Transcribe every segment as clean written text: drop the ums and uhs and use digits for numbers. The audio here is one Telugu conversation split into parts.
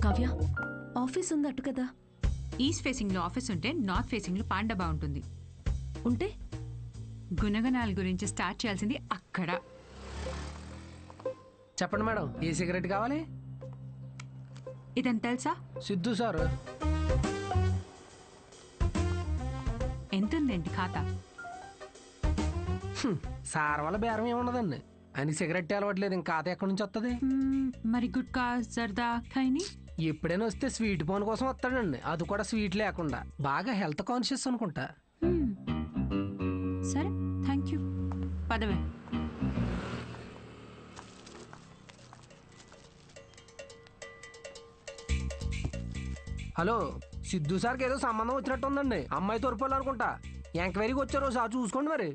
కావ్య, ఆఫీస్ ఉంది అటు కదా. ఈస్ట్ ఫేసింగ్ లో ఆఫీస్ ఉంటే నార్త్ ఫేసింగ్ లో పాండా బాగుంటుంది. ఉంటే గుణగణాల గురించి స్టార్ట్ చేయాల్సింది అక్కడ. చెప్పండి మేడం, ఏ సిగరెట్ కావాలి? ఇదని తెలుసా? సిద్ధు సార్. ఎంతుందేంటి ఖాతా? సార్ వల్ల బేరం ఏమున్నదండి, ఆయన సిగరెట్ అలవట్లేదు, ఇంకా ఖాతా ఎక్కడి నుంచి వస్తుంది? మరి గుట్కా జర్దా ఖైని ఎప్పుడైనా వస్తే స్వీట్ పోన్ కోసం వస్తాడండి, అది కూడా స్వీట్ లేకుండా. బాగా హెల్త్ కాన్షియస్ అనుకుంటా. సరే, థ్యాంక్ యూ. పదవే. హలో, సిద్ధు సార్కి ఏదో సంబంధం వచ్చినట్టు ఉందండి, అమ్మాయి తోరుకోవాలనుకుంటా. ఎంక్వైరీకి వచ్చారు, సార్ చూసుకోండి మరి.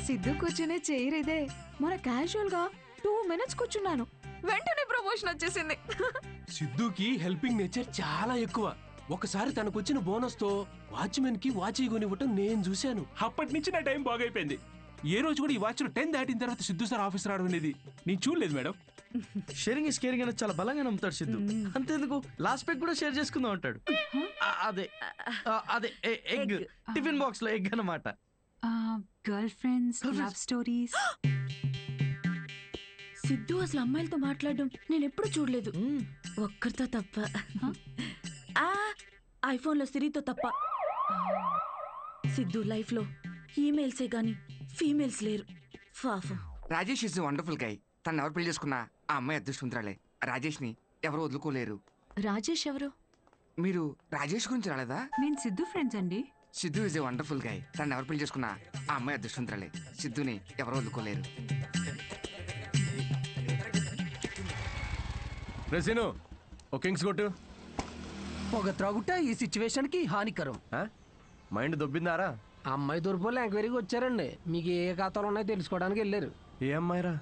సిద్ధు కూర్చునే చైర్ ఇదే. మన క్యాజువల్ గా 2 minutes కూర్చున్నాను, వెంటనే ప్రమోషన్ వచ్చేసింది. సిద్ధుకి హెల్పింగ్ నేచర్ చాలా ఎక్కువ. ఒకసారి తనకొచ్చిన బోనస్ తో వాచ్మెన్ కి వాచ్ కొనివ్వటం నేను చూశాను. అప్పటి నుంచి నా టైం బాగైపోయింది. ఏ రోజు కూడా ఈ వాచ్ 10 దాటిన తర్వాత సిద్ధు సార్ ఆఫీస్ రావడం అనేది నేను చూడలేదు మేడం. షేరింగ్ ఇస్ కేరింగ్ అనేది చాలా బలంగా నమ్ముతాడు సిద్ధు. అంతేందుకు లాస్ట్ పెగ్ కూడా షేర్ చేసుకుందాం అంటాడు. అదే అదే ఎగ్, టిఫిన్ బాక్స్ లో ఎగ్ అన్నమాట. Girl friends, love stories. Siddhu అసలు అమ్మాయిలతో మాట్లాడడం నేను ఎప్పుడు చూడలేదు, ఒక్కరితో తప్ప. ఐఫోన్ లో సిరితో తప్ప. సిద్ధు లైఫ్ లో ఈమెయిల్సే గాని ఫీమేల్స్ లేరు. Rajesh is wonderful guy. తను ఎవరు పెళ్లి చేసుకున్నా ఆ అమ్మాయి అదృష్టవంతురాలే. రాజేష్ ని ఎవరు వదులుకోలేరు. రాజేష్ ఎవరు? మీరు రాజేష్ గురించి రాలేదా? నేను సిద్ధు ఫ్రెండ్స్ అండి. Siddhu is a wonderful guy. తను ఎవరు పెళ్లి చేసుకున్నా ఆ అమ్మాయి అదృష్టవంతురాలే. సిద్ధుని ఎవరు వదులుకోలేరు. రెసిను ఓ కింగ్స్ కొట్టు. పొగ త్రాగుట ఈ సిచ్యువేషన్ కి హానికరం. మైండ్ దొబ్బిందారా? అమ్మాయి తోరుపోలు ఎంక్వైరీకి వచ్చారండి, మీకు ఏ ఖాతాలు ఉన్నాయో తెలుసుకోవడానికి వెళ్ళారు. ఏ అమ్మాయిరా?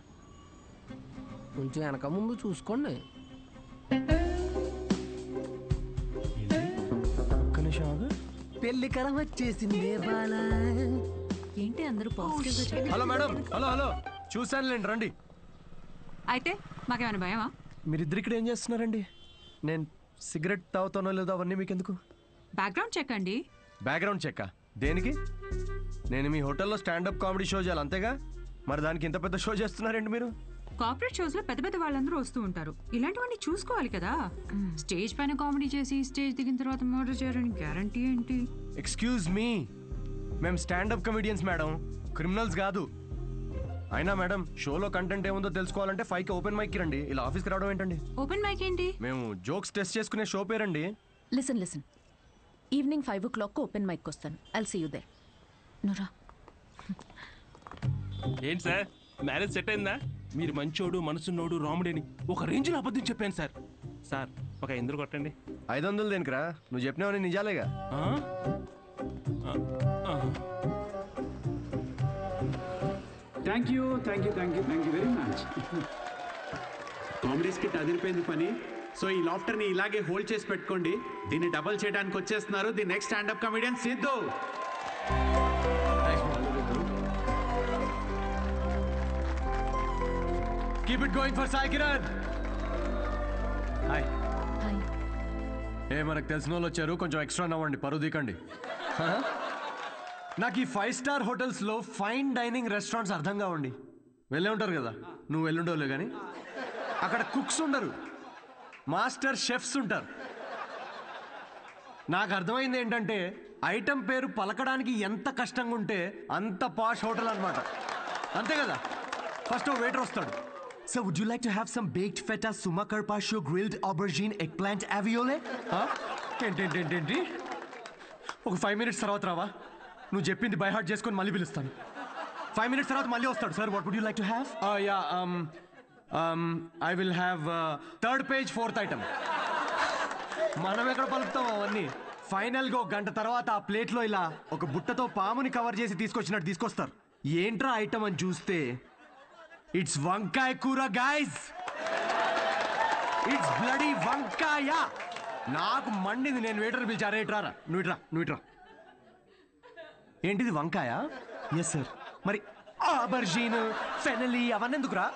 కొంచెం వెనక ముందు చూసుకోండి. పెళ్లికరం వచ్చేసింది. ఏంటి అందరూ పాజిటివ్ గా? హలో మేడం, హలో హలో, చూసానులేండి, రండి. అయితే మాకేమైనా భయమా? మీరిద్దరు ఇక్కడ ఏం చేస్తున్నారండి? నేను సిగరెట్ తాగుతానో లేదో అవన్నీ మీకెందుకు? బ్యాక్గ్రౌండ్ చెక్ అండి. బ్యాక్గ్రౌండ్ చెక్ దేనికి? నేను మీ హోటల్లో స్టాండప్ కామెడీ షో చేయాలి అంతేగా, మరి దానికి ఇంత పెద్ద షో చేస్తున్నారండి మీరు? కార్పొరేట్ షోస్ లో పెద్ద పెద్ద వాళ్ళందరూ వస్తూ ఉంటారు, ఇలాంటివన్నీ చూసుకోవాలి కదా. స్టేజ్ పైన కామెడీ చేసి స్టేజ్ దిగిన తర్వాత మర్డర్ చేయడానికి గ్యారంటీ ఏంటి? ఎక్స్క్యూజ్ మీ, మేము స్టాండప్ కమెడియన్స్ మేడం, క్రిమినల్స్ కాదు. అయినా మేడం, షోలో కంటెంట్ ఏముందో తెలుసుకోవాలంటే 5కి ఓపెన్ మైక్ రండి, ఇలా ఆఫీస్కి రావడం ఏంటండి? ఓపెన్ మైక్ ఏంటి? మేము జోక్స్ టెస్ట్ చేసుకునే షో పేరండి. Listen, evening 5 o'clock open mic వస్తాను. I'll see you there. నురా ఏంటి సార్, మ్యారేజ్ సెట్ అయిందా? మీరు మంచోడు, మనసున్నోడు, రాముడేని ఒక రేంజ్లో అబద్ధం చెప్పాను సార్. సార్ ఒక 500 కొట్టండి. 500 దేనికిరా? నువ్వు చెప్పినావని నిజాలేగా. Thank you very much. Comedy skit అదిరిపోయింది పని. సో ఈ లాఫ్టర్ ని ఇలాగే హోల్డ్ చేసి పెట్టుకోండి. దీన్ని డబల్ చేయడానికి వచ్చేస్తున్నారు the next standup comedian Siddhu. Keep it going for Sai Kiran. Hi. మనకు తెలిసిన వాళ్ళు వచ్చారు, కొంచెం ఎక్స్ట్రా నవ్వండి, పరువు దీకండి. నాకు ఈ 5 స్టార్ హోటల్స్లో ఫైన్ డైనింగ్ రెస్టారెంట్స్ అర్థం కావండి. వెళ్ళే ఉంటారు కదా, నువ్వు వెళ్ళుండవులే కానీ. అక్కడ కుక్స్ ఉండరు, మాస్టర్ షెఫ్స్ ఉంటారు. నాకు అర్థమైంది ఏంటంటే, ఐటమ్ పేరు పలకడానికి ఎంత కష్టంగా ఉంటే అంత పాష్ హోటల్ అనమాట. అంతే కదా? ఫస్ట్ వెయిటర్ వస్తాడు. So would you like to have some baked feta, suma carpaccio, grilled aubergine, eggplant aviole? ఏంటి? ఒక 5 minutes తర్వాత రావా? నువ్వు చెప్పింది బై హార్ట్ చేసుకొని మళ్ళీ పిలుస్తాను. 5 minutes తర్వాత మళ్ళీ వస్తాడు. Sir what would you like to have? I will have 3rd page 4th item. మనం ఎక్కడ పలుకుతాం అవన్నీ? ఫైనల్గా 1 గంట తర్వాత ఆ ప్లేట్లో ఇలా ఒక బుట్టతో పాముని కవర్ చేసి తీసుకొచ్చినట్టు తీసుకొస్తారు. ఏంట్రా ఐటమ్ అని చూస్తే ఇట్స్ వంకాయ కూర గైస్. ఇట్స్ బ్లడీ వంకాయ. నాకు మండింది. నేను వెయిటర్ పిలిచారా, ఇట్రారా, నువ్వు ఇట్రా. ఏంటిది వంకాయ? Yes sir. మరి ఆబర్జీన్, ఫెనలీ అవన్నీ ఎందుకురా?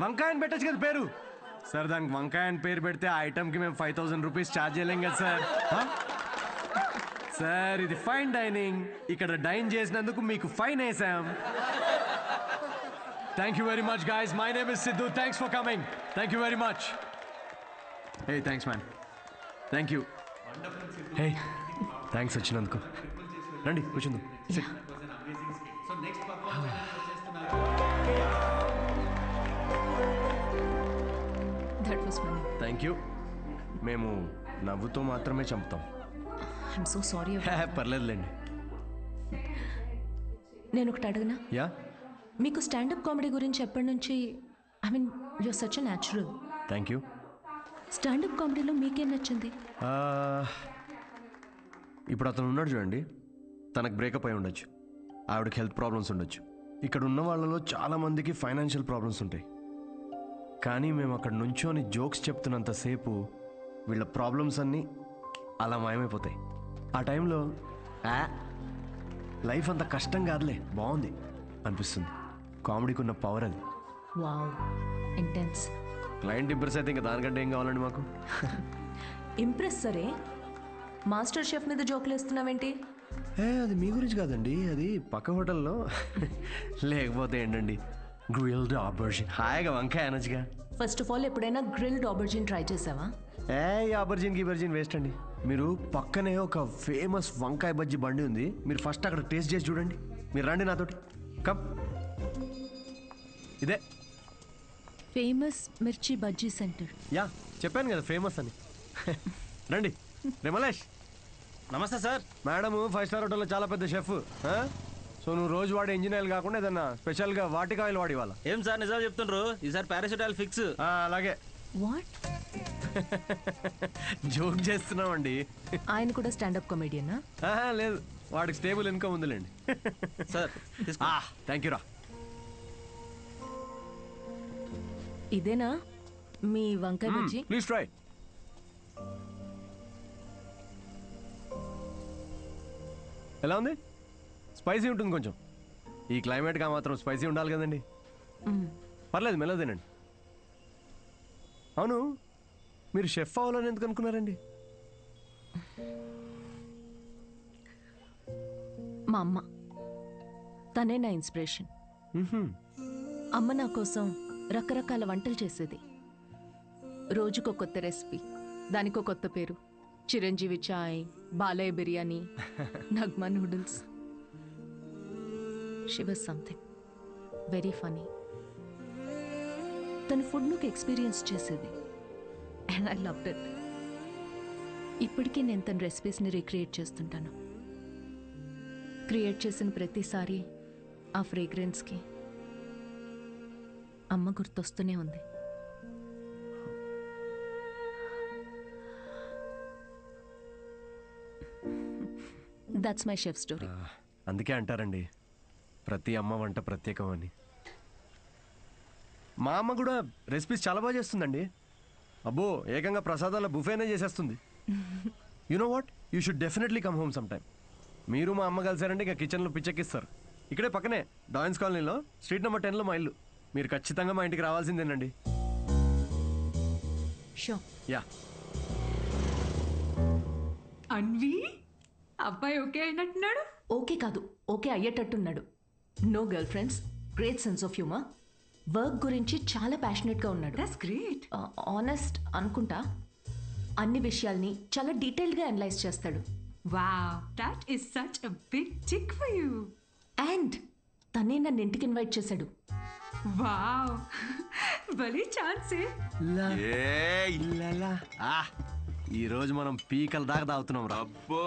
వంకాయని పెట్టచ్చు కదా పేరు. సార్ దానికి వంకాయ అని పేరు పెడితే ఆ ఐటమ్కి మేము 5,000 రూపీస్ ఛార్జ్ చేయలేం కదా సార్. సార్ ఇది ఫైన్ డైనింగ్, ఇక్కడ డైన్ చేసినందుకు మీకు ఫైన్ వేసాం. Thank you very much guys. My name is Siddhu. Thanks for coming. Thank you very much. Hey thanks man. Thank you. Hey thanks వచ్చినందుకు. రండి కూర్చుందాం. That was funny. Thank you. మేము నవ్వుతో మాత్రమే చంపుతాం. I'm so sorry. పర్లేదులేండి. నేను ఒకటి అడగనా? యా. మీకు స్టాండప్ కామెడీ గురించి ఎప్పటి నుంచి, I mean you're such a natural. Thank you. Standup కామెడీలో మీకేం నచ్చింది? ఇప్పుడు అతను ఉన్నాడు చూడండి, తనకు బ్రేకప్ అయి ఉండొచ్చు, ఆవిడకి హెల్త్ ప్రాబ్లమ్స్ ఉండొచ్చు. ఇక్కడ ఉన్న వాళ్ళలో చాలామందికి ఫైనాన్షియల్ ప్రాబ్లమ్స్ ఉంటాయి. కానీ మేము అక్కడ నుంచోని జోక్స్ చెప్తున్నంతసేపు వీళ్ళ ప్రాబ్లమ్స్ అన్నీ అలా మాయమైపోతాయి. ఆ టైంలో లైఫ్ అంత కష్టం కాదులే, బాగుంది అనిపిస్తుంది. కామెడీకి ఉన్న పవర్ అది. Wow, intense. క్లయింట్ ఇంప్రెస్ అయితే ఇంకా దానికంటే ఏం కావాలండి మాకు. ఇంప్రెస్ సరే, మాస్టర్ షెఫ్ మీద జోకులు వేస్తున్నావేంటి? అది మీ గురించి కాదండి, అది పక్క హోటల్లో. లేకపోతే ఏంటండి, గ్రిల్డ్ ఆబర్జిన్, హాయిగా వంకాయ అనొచ్చుగా. ఫస్ట్ ఆఫ్ ఆల్ ఎప్పుడైనా గ్రిల్డ్ ఆబర్జిన్ ట్రై చేసావా? ఆబర్జిన్కి బర్జిన్ వేస్ట్ అండి. మీరు పక్కనే ఒక ఫేమస్ వంకాయ బజ్జీ బండి ఉంది, మీరు ఫస్ట్ అక్కడ టేస్ట్ చేసి చూడండి. మీరు రండి నాతోటి, కమ్. ఇదే ఫేమస్ మిర్చి బజ్జీ సెంటర్. యా, చెప్పాను కదా ఫేమస్ అని. రండి. రేమలేష్. నమస్తే సార్. మేడము 5 స్టార్ హోటల్లో చాలా పెద్ద షెఫ్. సో నువ్వు రోజు వాడే ఇంజిన్ ఆయిల్ కాకుండా ఏదన్నా స్పెషల్గా వాటికి ఆయిల్ వాడి ఇవ్వాలా? ఏం సార్ నిజాలు చెప్తుండ్రు? ఈసారి పారాసిటాల్ ఫిక్స్. అలాగే. వాట్? జోక్ చేస్తున్నామండి. ఆయన కూడా స్టాండప్ కామెడియనా? లేదు, వాడికి స్టేబుల్ ఇన్కమ్ ఉందిలేండి. సార్ థ్యాంక్ యూ రా. ఇదేనా మీ వంకాయ బజ్జీ? Please try. ఎలా ఉంది? స్పైసీ ఉంటుంది కొంచెం. ఈ క్లైమేట్గా మాత్రం స్పైసీ ఉండాలి కదండి. పర్లేదు, మెల్లగా తినండి. అవును, మీరు షెఫ్ అవ్వాలని ఎందుకు అనుకున్నారండి? మా అమ్మ, తనే నా ఇన్స్పిరేషన్. అమ్మ నా కోసం రకరకాల వంటలు చేసేది. రోజుకో కొత్త రెసిపీ, దానికో కొత్త పేరు. Chiranjeevi chai, Balayya biryani, Nagma noodles. She was something very funny. తన ఫుడ్ నుకు ఎక్స్పీరియన్స్ చేసేది, అండ్ ఐ లవ్డ్ ఇట్. ఇప్పటికీ నేను తన రెసిపీస్ని రీక్రియేట్ చేస్తుంటాను. క్రియేట్ చేసిన ప్రతిసారి ఆ ఫ్రేగ్రెన్స్కి అమ్మ గుర్తొస్తూనే ఉంది. That's my chef story. అందుకే అంటారండి, ప్రతి అమ్మ వంట ప్రత్యేకం అని. మా అమ్మ కూడా రెసిపీస్ చాలా బాగా చేస్తుందండి. అబ్బో, ఏకంగా ప్రసాదాల బుఫేనే చేసేస్తుంది. You know what, you should definitely come home some time. మీరు మా అమ్మ కలిసారంటే ఇక కిచెన్లో పిచ్చెక్కిస్తారు. ఇక్కడే పక్కనే డాయన్స్ కాలనీలో స్ట్రీట్ నెంబర్ 10లో మా ఇల్లు. మీరు ఖచ్చితంగా మా ఇంటికి రావాల్సిందేనండి. షూర్. యా. అన్వి, అబ్బాయి ఓకే అయినట్టున్నాడు. ఓకే కాదు, ఓకే అయ్యేటట్టున్నాడు. No girlfriends, great sense of humour. Work గురించి చాలా ప్యాషనెట్గా ఉన్నాడు. That's great. ఆనెస్ట్ అనుకుంటా. అన్ని విషయాల్ని చాలా డీటెయిల్డ్గా అనలైజ్ చేస్తాడు. Wow, that is such a big tick for you. And తనే నన్ను ఇంటికి ఇన్వైట్ చేశాడు. వావ్, భలే ఛాన్సే. ఈ రోజు మనం పీకల దాకా తాగుతున్నాం రా. అబ్బో,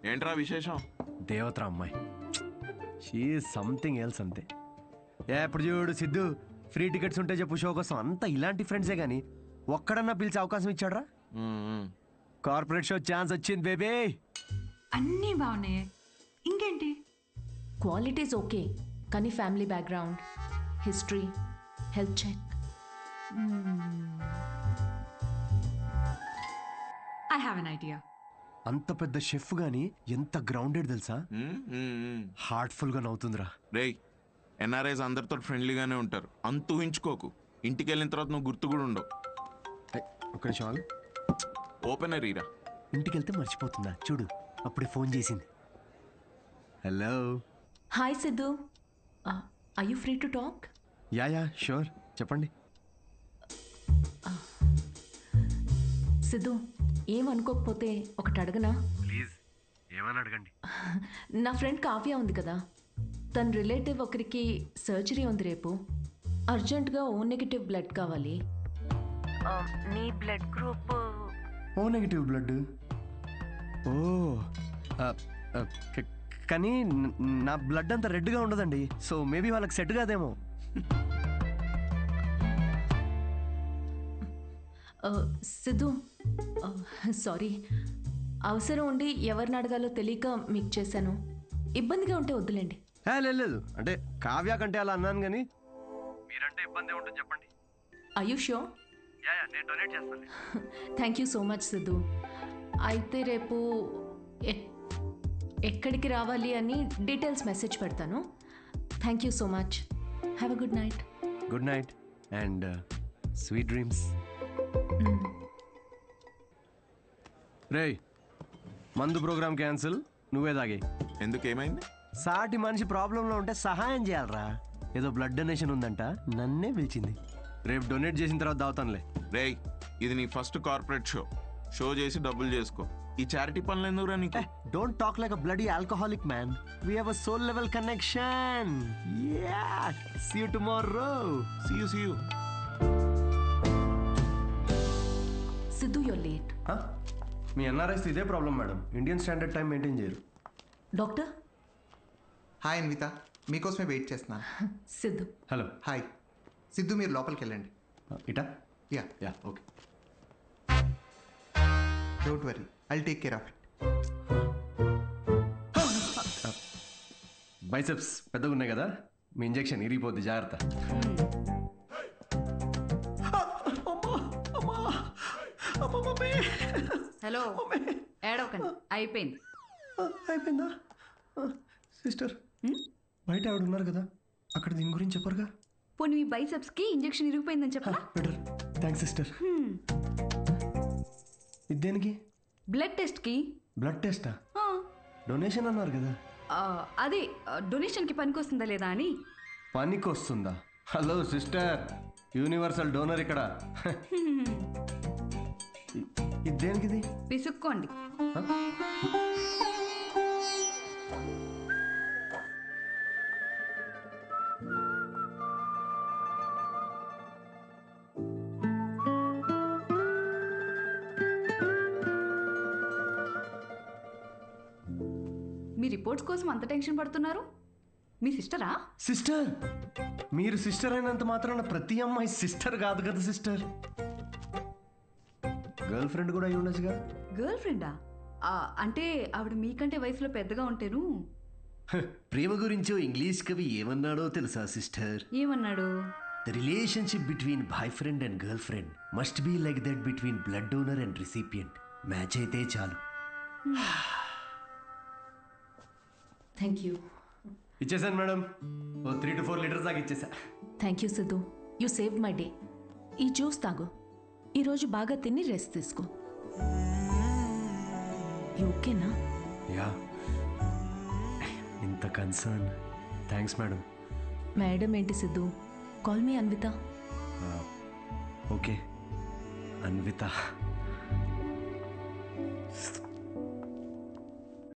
ఏంట్రా విశేషం? దేవతరా అమ్మాయి, షీ సంథింగ్ ఎల్స్ అంతే. ఎప్పుడు చూడు సిద్ధు, ఫ్రీ టికెట్స్ ఉంటే చెప్పు షో కోసం. అంతా ఇలాంటి ఫ్రెండ్సే కానీ ఒక్కడన్నా పిలిచే అవకాశం ఇచ్చాడ్రా? కార్పొరేట్ షో ఛాన్స్ వచ్చింది బేబీ. అన్నీ బాగున్నాయి, ఇంకేంటి? క్వాలిటీస్ ఓకే, కానీ family background, history, health check. I have an idea. అంత పెద్ద షెఫ్ గానీ ఎంత గ్రౌండెడ్ తెలుసా? హార్ట్ఫుల్ గా నవ్వుతుందిరా. రేయ్, ఎన్ఆర్ఐస్ అందరితో ఫ్రెండ్లీగానే ఉంటారు, అంత ఊహించుకోకు. ఇంటికి వెళ్ళిన తర్వాత నువ్వు గుర్తు కూడా ఉండవు. ఒక్క నిమిషం ఆగు. ఓపెనర్ ఈరా. ఇంటికి వెళ్తే మర్చిపోతుందా చూడు, అప్పుడే ఫోన్ చేసింది. Hello. Hi Siddhu, I you free to talk? Yeah sure, చెప్పండి. సిద్ధు, ఏమనుకోకపోతే ఒకటి అడగనా? ప్లీజ్, ఏమని అడగండి. నా ఫ్రెండ్ కావ్య ఉంది కదా, తన రిలేటివ్ ఒకరికి సర్జరీ ఉంది రేపు. అర్జెంటుగా ఓ నెగిటివ్ బ్లడ్ కావాలి. నీ blood group O negative blood. ఓ కానీ నా బ్లడ్ అంత రెడ్గా ఉండదండి, సో మేబీ వాళ్ళకి సెట్ కాదేమో. సిద్ధు, సారీ, అవసరం ఉండి ఎవరిని అడగాలో తెలియక మీకు చేశాను. ఇబ్బందిగా ఉంటే వద్దులేండి. లేదు, అంటే కావ్య కంటే అలా అన్నాను కానీ మీరంటే ఇబ్బంది ఉంటుంది చెప్పండి. I you sure? నేను డొనేట్ చేస్తాను. Thank you so much Siddhu. అయితే రేపు ఎక్కడికి రావాలి అని డీటెయిల్స్ మెసేజ్ పెడతాను. Thank you so much. Have a good night. Good night and sweet dreams. రేయ్, మందు ప్రోగ్రామ్ క్యాన్సిల్, నువ్వే తాగే. ఎందుకు, ఏమైంది? సాటి మనిషి ప్రాబ్లంలో ఉంటే సహాయం చేయాలరా. ఏదో బ్లడ్ డొనేషన్ ఉందంట, నన్నే పిలిచింది. రేపు డొనేట్ చేసిన తర్వాత దావుతానులే. రేయ్, ఇది నీ ఫస్ట్ కార్పొరేట్ షో చేసి డబ్బులు చేసుకో. ఈ చారిటీ పనులు ఎందుకురా నీకు? Don't talk like a bloody alcoholic man. We have a soul level connection. Yeah, see you tomorrow. See you. Siddhu, you're late. మీ ఎన్ఆర్ఐస్ ఇదే problem madam, Indian standard time maintain చేయరు. డాక్టర్. హాయ్ అన్విత, మీకోసమే వెయిట్ చేస్తున్నాను. సిద్ధు. హలో. హాయ్ సిద్ధు, మీరు లోపలికి వెళ్ళండి. ఇటా? Yeah, okay. Don't worry, I'll take care of it. Biceps పెద్దగా ఉన్నాయి కదా, మీ ఇంజెక్షన్ ఇరిగిపోద్ది, జాగ్రత్త. హలో, ఏడవకండి, అయిపోయింది. అయిపోయిందా? సిస్టర్, బయట ఆవిడ ఉన్నారు కదా, అక్కడ దీని గురించి చెప్పరుగా? పోనీ మీ బైసెప్స్ కి ఇంజెక్షన్ ఇరిగిపోయిందని చెప్పరా? Better, thanks sister. ఇది దేనికి? బ్లడ్ టెస్ట్ కి. బ్లడ్ టెస్టా? డొనేషన్ అన్నారు కదా. అదే డొనేషన్ కి పనికొస్తుందా లేదా అని. పనికొస్తుందా? హలో సిస్టర్, యూనివర్సల్ డోనర్ ఇక్కడ. ఇది దేనికిది? పిసుక్కోండి. మీ రిపోర్ట్స్ కోసం అంత టెన్షన్ పడుతున్నారు? మీ సిస్టరా? సిస్టర్? మీరు సిస్టర్ అయినంత మాత్రాన ప్రతి అమ్మాయి సిస్టర్ కాదు కదా సిస్టర్. గర్ల్ ఫ్రెండ్ కూడా అయి ఉండొచ్చుగా. గర్ల్ ఫ్రెండా? అంటే ఆవిడ మీకంటే వయసులో పెద్దగా ఉంటేను. ప్రేమ గురించో ఇంగ్లీష్ కవి ఏమన్నాడో తెలుసా సిస్టర్? ఏమన్నాడు? The relationship between boyfriend and girlfriend must be like that between blood donor and recipient. Match అయితే చాలు. Thank you. ఇచ్చేసాను మేడం, 3 to 4 లీటర్స్ దాకా ఇచ్చేసా. Thank you Siddhu, you save my day. ఈ జ్యూస్ తాగు, ఈరోజు బాగా తిని రెస్ట్ తీసుకో. ఓకేనా? యా, ఇంత కన్సర్న్. Thanks madam. మేడం ఏంటి Siddhu, call me Anvitha. Okay Anvitha.